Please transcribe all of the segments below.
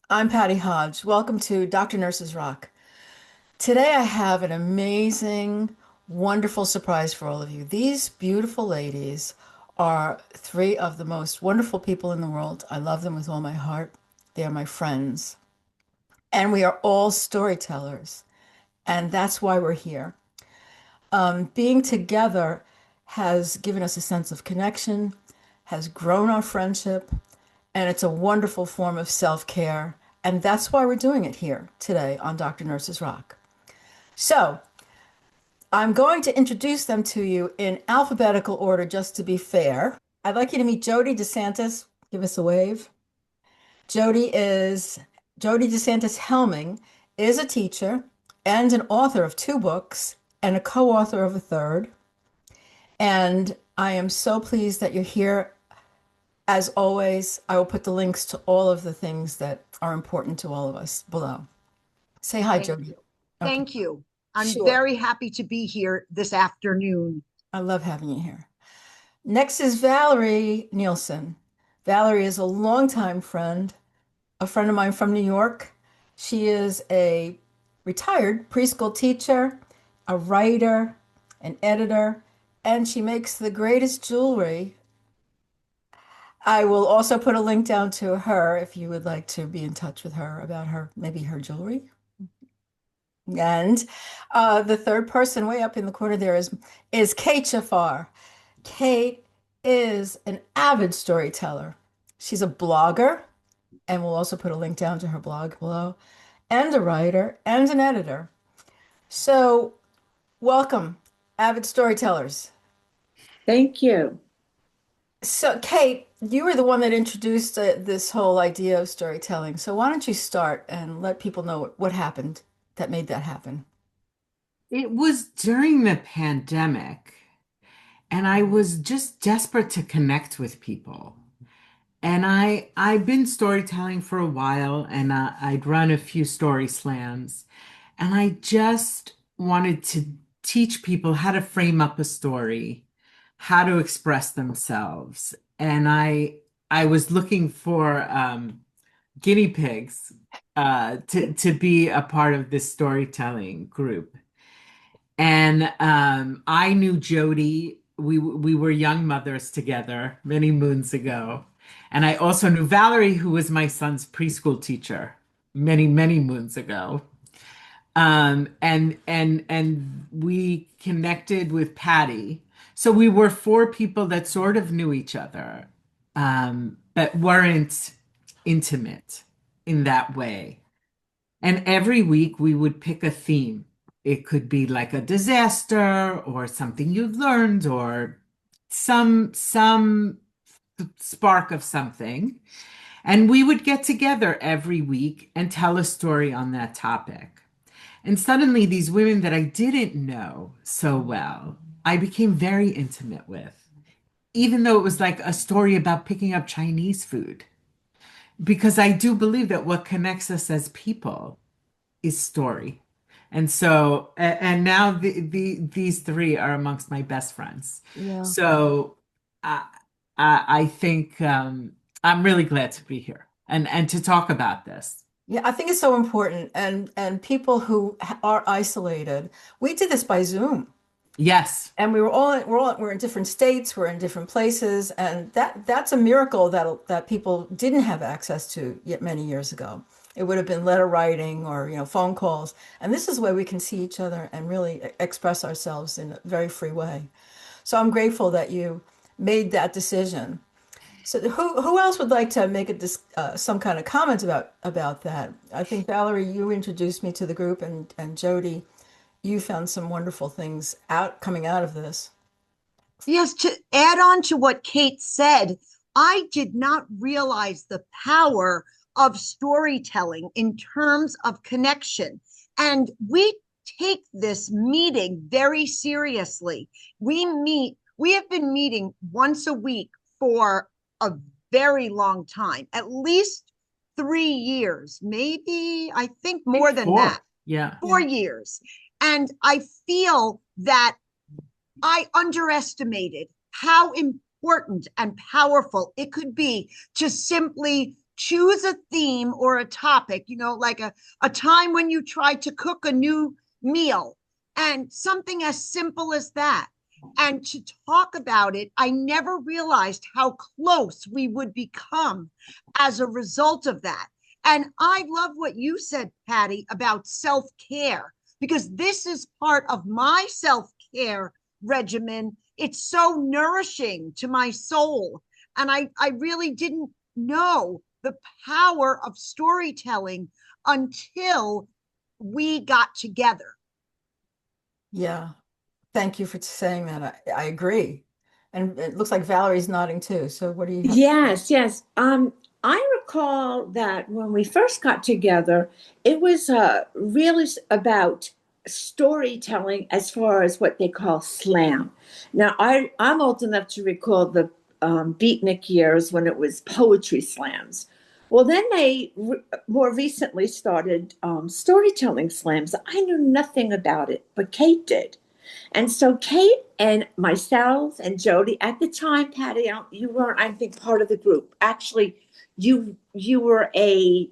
I'm Patty Hodge. Welcome to Dr. Nurses Rock. Today I have an amazing, wonderful surprise for all of you. These beautiful ladies are three of the most wonderful people in the world. I love them with all my heart. They are my friends. And we are all storytellers. And that's why we're here. Being together has given us a sense of connection, has grown our friendship, and it's a wonderful form of self-care. And that's why we're doing it here today on Dr. Nurses Rock. So I'm going to introduce them to you in alphabetical order just to be fair. I'd like you to meet Jodi Desantis. Give us a wave. Jodi is Jodi Desantis-Helming is a teacher and an author of two books and a co-author of a third. And I am so pleased that you're here. As always, I will put the links to all of the things that are important to all of us below. Say hi, Thank Jodi. you. Okay, Thank you. I'm sure. very happy to be here this afternoon. I love having you here. Next is Valerie Nielsen. Valerie is a longtime friend, a friend of mine from New York. She is a retired preschool teacher, a writer, an editor, and she makes the greatest jewelry. I will also put a link down to her if you would like to be in touch with her about her, maybe her jewelry. And the third person way up in the corner there is Kate Shaffar. Kate is an avid storyteller. She's a blogger, and we'll also put a link down to her blog below, and a writer and an editor. So, welcome, avid storytellers. Thank you. So, Kate, you were the one that introduced this whole idea of storytelling. So, why don't you start and let people know what happened that made that happen? It was during the pandemic, and I was just desperate to connect with people. And I've been storytelling for a while, and I'd run a few story slams, and I just wanted to teach people how to frame up a story, how to express themselves. And I was looking for guinea pigs to be a part of this storytelling group. And I knew Jodi. We were young mothers together many moons ago. And I also knew Valerie, who was my son's preschool teacher many moons ago. And we connected with Patty. So we were four people that sort of knew each other, but weren't intimate in that way. And every week we would pick a theme. It could be like a disaster or something you learned or some spark of something. And we would get together every week and tell a story on that topic. And suddenly these women that I didn't know so well, I became very intimate with, even though it was like a story about picking up Chinese food. Because I do believe that what connects us as people is story. And so, and now these three are amongst my best friends. Yeah. So I think I'm really glad to be here and to talk about this. Yeah, I think it's so important. And people who are isolated, we did this by Zoom. Yes, And we're in different states, we're in different places, and that's a miracle that people didn't have access to yet many years ago. It would have been letter writing or phone calls, and this is where we can see each other and really express ourselves in a very free way. So I'm grateful that you made that decision. So who else would like to make some kind of comment about that? I think Valerie, you introduced me to the group, and Jodi, you found some wonderful things coming out of this. Yes, to add on to what Kate said, I did not realize the power of storytelling in terms of connection. And we take this meeting very seriously. We have been meeting once a week for a very long time, at least 3 years, maybe, I think I think more than four. that, Yeah. four years. And I feel that I underestimated how important and powerful it could be to simply choose a theme or a topic, like a time when you tried to cook a new meal and something as simple as that. And to talk about it, I never realized how close we would become as a result of that. And I love what you said, Patty, about self care, because this is part of my self care regimen. It's so nourishing to my soul. And I really didn't know the power of storytelling until we got together. Yeah. Thank you for saying that. I agree. And it looks like Valerie's nodding too. So what do you have? Yes, yes. I recall that when we first got together, it was really about storytelling as far as what they call slam. Now, I'm old enough to recall the beatnik years when it was poetry slams. Well, then more recently started storytelling slams. I knew nothing about it, but Kate did. And so Kate and myself and Jodi at the time, Patty, you weren't, I think, part of the group. Actually, you were a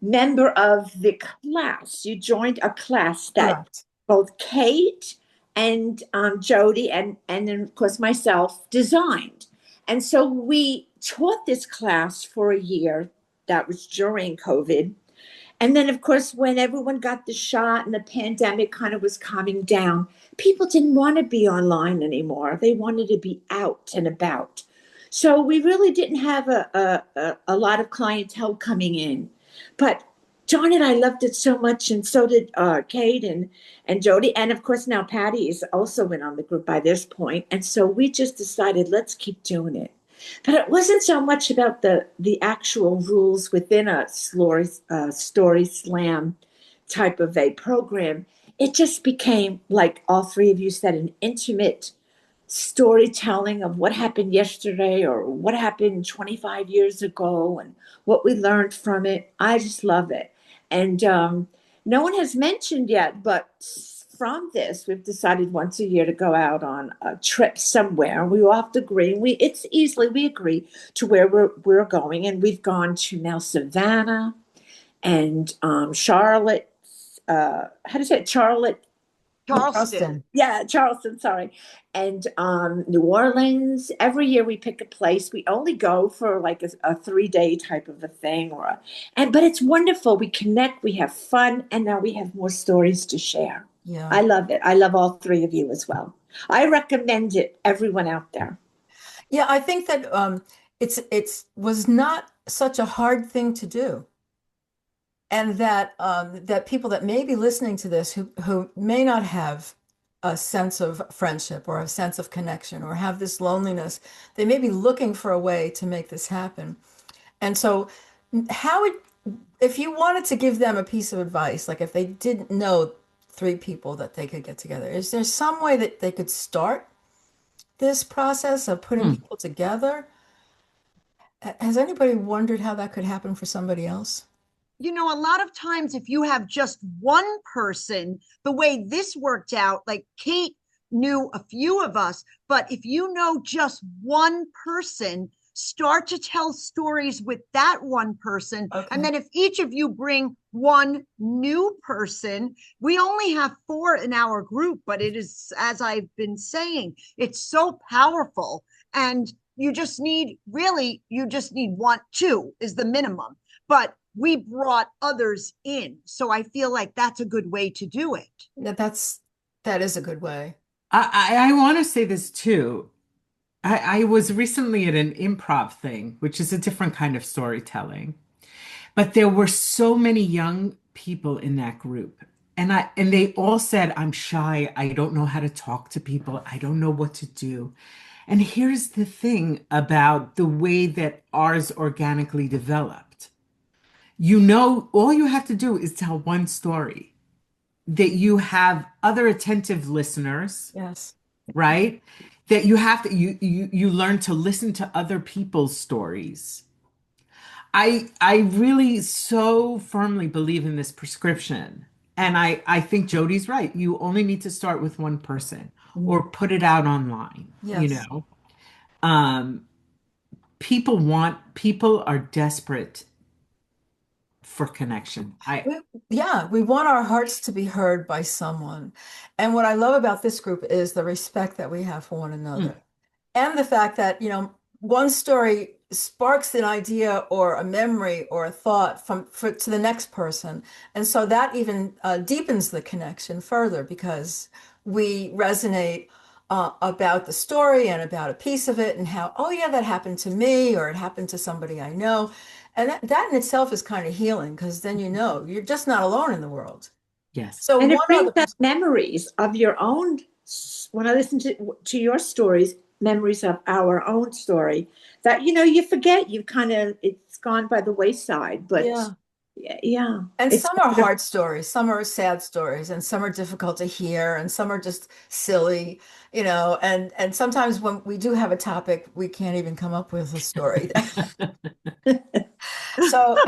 member of the class. You joined a class that Correct. both Kate and Jodi and then of course myself designed. And so we taught this class for a year. That was during COVID. And then, of course, when everyone got the shot and the pandemic kind of was calming down, people didn't want to be online anymore. They wanted to be out and about. So we really didn't have a lot of clientele coming in. But John and I loved it so much, and so did Kate and Jodi. And of course, now Patty is also in on the group by this point. And so we just decided, let's keep doing it. But it wasn't so much about the actual rules within a story slam type of a program. It just became, like all three of you said, an intimate storytelling of what happened yesterday or what happened 25 years ago and what we learned from it. I just love it. And no one has mentioned yet, but from this, we've decided once a year to go out on a trip somewhere. We all have to agree. We agree to where we're going, and we've gone to now Savannah and Charlotte. How do you say it? Charlotte? Charleston. Justin. Yeah, Charleston, sorry. And New Orleans. Every year we pick a place. We only go for like a 3 day type of a thing but it's wonderful. We connect, we have fun, and now we have more stories to share. Yeah. I love it. I love all three of you as well. I recommend it, everyone out there. Yeah, I think that it's was not such a hard thing to do. And that that people that may be listening to this who may not have a sense of friendship or a sense of connection or have this loneliness, they may be looking for a way to make this happen. And so how would if you wanted to give them a piece of advice, like if they didn't know three people that they could get together, is there some way that they could start this process of putting Hmm. people together? Has anybody wondered how that could happen for somebody else? A lot of times, if you have just one person, the way this worked out, like Kate knew a few of us, but if you know just one person, start to tell stories with that one person. And Okay. then if each of you bring one new person, we only have four in our group, but it is, as I've been saying, it's so powerful. And you just need one, two is the minimum. But we brought others in. So I feel like that's a good way to do it. That is a good way. I want to say this too. I was recently at an improv thing, which is a different kind of storytelling. But there were so many young people in that group. And they all said, I'm shy. I don't know how to talk to people. I don't know what to do. And here's the thing about the way that ours organically developed. All you have to do is tell one story, that you have other attentive listeners, Yes. right? That you learn to listen to other people's stories. I really so firmly believe in this prescription. And I think Jody's right. You only need to start with one person Mhm. or put it out online, you Yes. know. Um, people are desperate for connection. Yeah, we want our hearts to be heard by someone. And what I love about this group is the respect that we have for one Mm, another. And the fact that, one story sparks an idea or a memory or a thought to the next person. And so that even deepens the connection further because we resonate about the story and about a piece of it and how, oh yeah, that happened to me or it happened to somebody I know. And that in itself is kind of healing because then you're just not alone in the world. yes. So And it one brings other, up memories of your own. When I listen to your stories, memories of our own story that you forget. You kind of it's gone by the wayside. But yeah. yeah, And it's some are hard stories, some are sad stories, and some are difficult to hear, and some are just silly, and sometimes when we do have a topic, we can't even come up with a story. So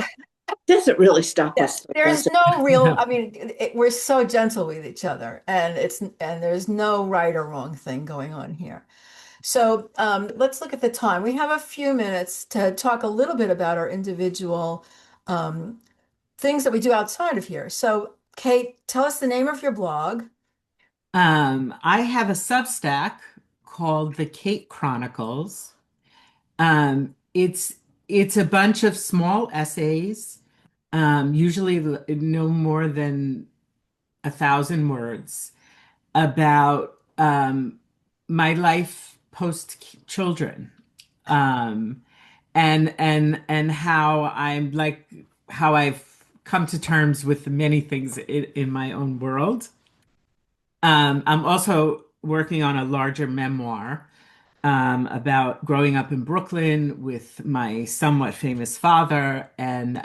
doesn't really stop yeah, us, there's does it? no real, No. I mean, we're so gentle with each other, and there's no right or wrong thing going on here. So let's look at the time. We have a few minutes to talk a little bit about our individual um, things that we do outside of here. So, Kate, tell us the name of your blog. I have a Substack called The Kate Chronicles. It's a bunch of small essays, usually no more than 1,000 words about my life post children, um, and how I've come to terms with many things in my own world. I'm also working on a larger memoir about growing up in Brooklyn with my somewhat famous father, and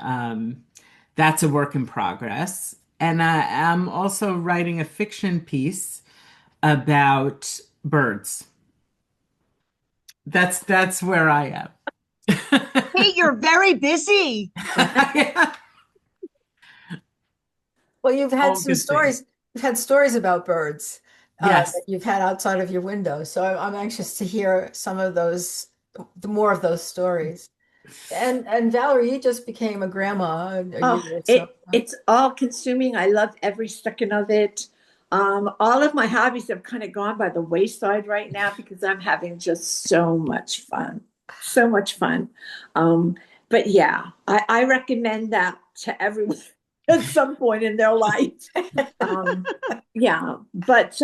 that's a work in progress. And I'm also writing a fiction piece about birds. That's where I am. Hey, you're very busy. Yeah. Well, you've had All some good things. stories. You've had stories about birds that Yes. you've had outside of your window. So I'm anxious to hear some of those, the more of those stories. And Valerie, you just became a grandma a Oh, year or so. it's all consuming. I love every second of it. All of my hobbies have kind of gone by the wayside right now because I'm having just so much fun. So much fun. Um, but yeah, I recommend that to everyone at some point in their life. Um, yeah, but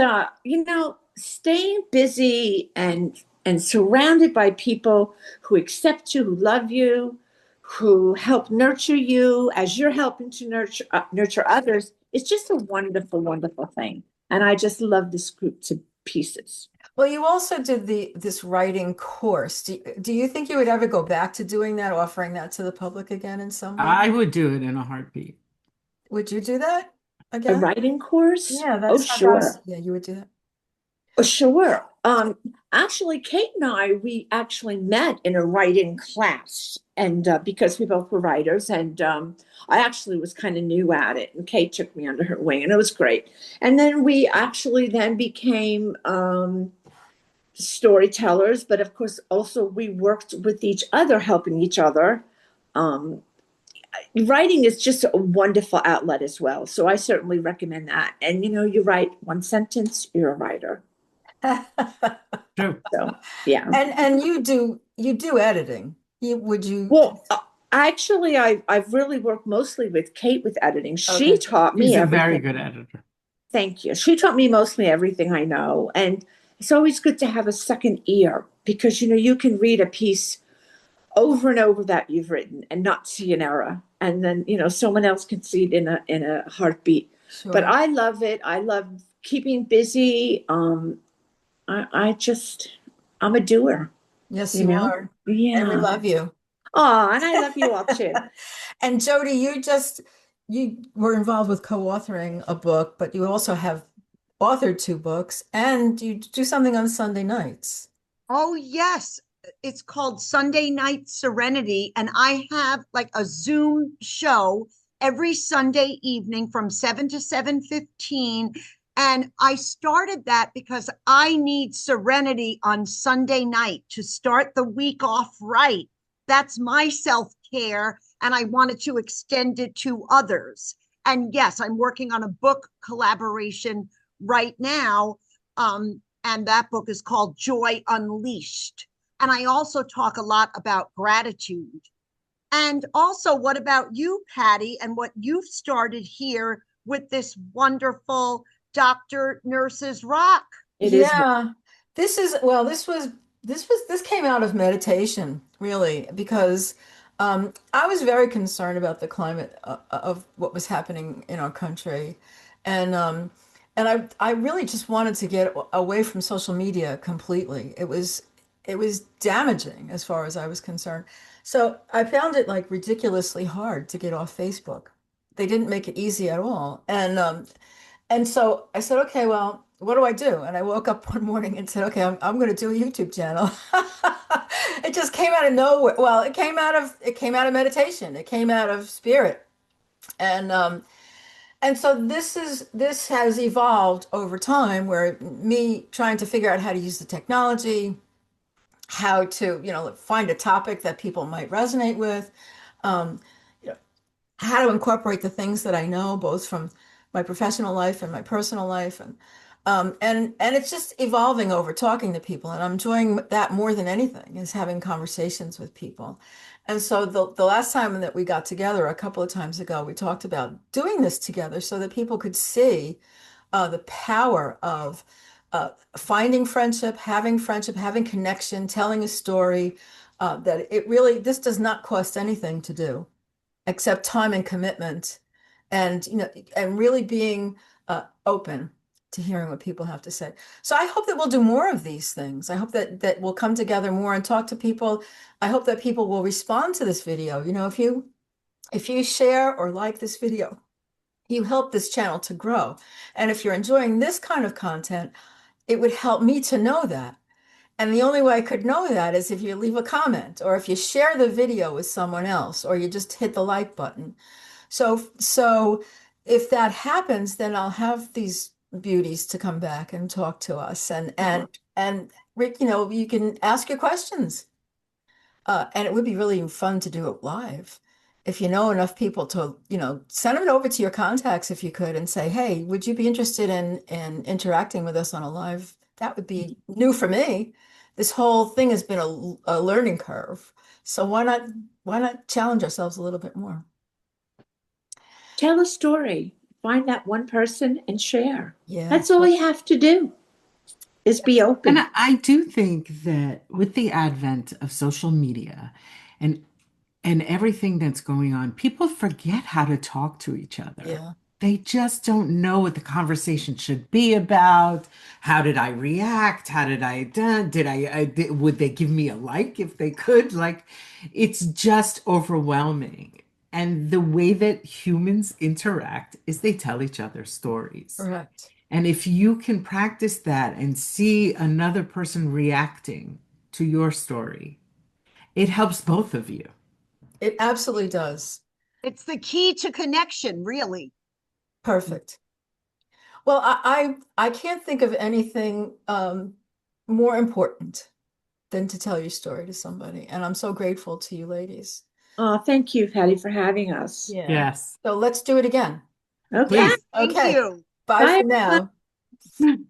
staying busy and surrounded by people who accept you, who love you, who help nurture you as you're helping to nurture others, it's just a wonderful, wonderful thing. And I just love this group to pieces. Well, you also did this writing course. Do you think you would ever go back to doing that, offering that to the public again in some way? I would do it in a heartbeat. Would you do that A again? writing course? Yeah, Oh, that's how sure. yeah, you would do that. Oh, sure. Actually, Kate and we actually met in a writing class, and because we both were writers, and I actually was kind of new at it, and Kate took me under her wing, and it was great. And then we actually then became storytellers, but of course, also we worked with each other, helping each other. Um, Writing is just a wonderful outlet as well, so I certainly recommend that. And you write one sentence, you're a writer. True. So yeah. And you do editing. Would you Well, actually, I've really worked mostly with Kate with editing. She okay. taught She's me a very everything. good editor. Thank you. She taught me mostly everything I know, and it's always good to have a second ear because you can read a piece over and over that you've written and not see an error, and then someone else can see it in a heartbeat. But Sure. I love it. I love keeping busy. I just I'm a doer. Yes, You you know. are. And we Yeah. love you. Oh, and I love you all too. And Jody, you were involved with co-authoring a book, but you also have authored two books and you do something on Sunday nights. Oh, yes. It's called Sunday Night Serenity. And I have like a Zoom show every Sunday evening from 7 to 7:15. And I started that because I need serenity on Sunday night to start the week off right. that's my self-care, and I wanted to extend it to others. And yes, I'm working on a book collaboration right now. And that book is called Joy Unleashed. And I also talk a lot about gratitude. And also, what about you, Patty, and what you've started here with this wonderful Dr. Nurses Rock? It is. Yeah, this is well, this came out of meditation, really, because I was very concerned about the climate of what was happening in our country, and I really just wanted to get away from social media completely. It was damaging as far as I was concerned. So I found it like ridiculously hard to get off Facebook. They didn't make it easy at all, and so I said, okay, well, what do I do? And I woke up one morning and said, okay, I'm going to do a YouTube channel. It just came out of nowhere. Well, it came out of meditation. It came out of spirit. And so this has evolved over time where me trying to figure out how to use the technology, how to, find a topic that people might resonate with, um, how to incorporate the things that I know, both from my professional life and my personal life, and it's just evolving over talking to people, and I'm enjoying that more than anything is having conversations with people. And so the last time that we got together a couple of times ago, we talked about doing this together so that people could see the power of finding friendship, having connection, telling a story. That it really this does not cost anything to do except time and commitment and and really being open to hearing what people have to say. So I hope that we'll do more of these things. I hope that we'll come together more and talk to people. I hope that people will respond to this video. If you share or like this video, you help this channel to grow. And if you're enjoying this kind of content, it would help me to know that. And the only way I could know that is if you leave a comment or if you share the video with someone else or you just hit the like button. So if that happens, then I'll have these beauties to come back and talk to us and Rick, you can ask your questions. And it would be really fun to do it live. If you know enough people to, send it over to your contacts if you could and say, hey, would you be interested in interacting with us on a live? That would be new for me. This whole thing has been a learning curve. So why not challenge ourselves a little bit more? Tell a story. Find that one person and share. Yeah. That's all you have to do is be open. And I do think that with the advent of social media and everything that's going on, people forget how to talk to each other. Yeah. They just don't know what the conversation should be about. How did I react? How did I would they give me a like if they could? Like, it's just overwhelming. And the way that humans interact is they tell each other stories. Correct. And if you can practice that and see another person reacting to your story, it helps both of you. It absolutely does. It's the key to connection, really. Perfect. Well, I can't think of anything more important than to tell your story to somebody. And I'm so grateful to you ladies. Oh, thank you, Patty, for having us. Yeah. Yes. So let's do it again. Okay. Please. Thank Okay. you. Bye Bye, for now.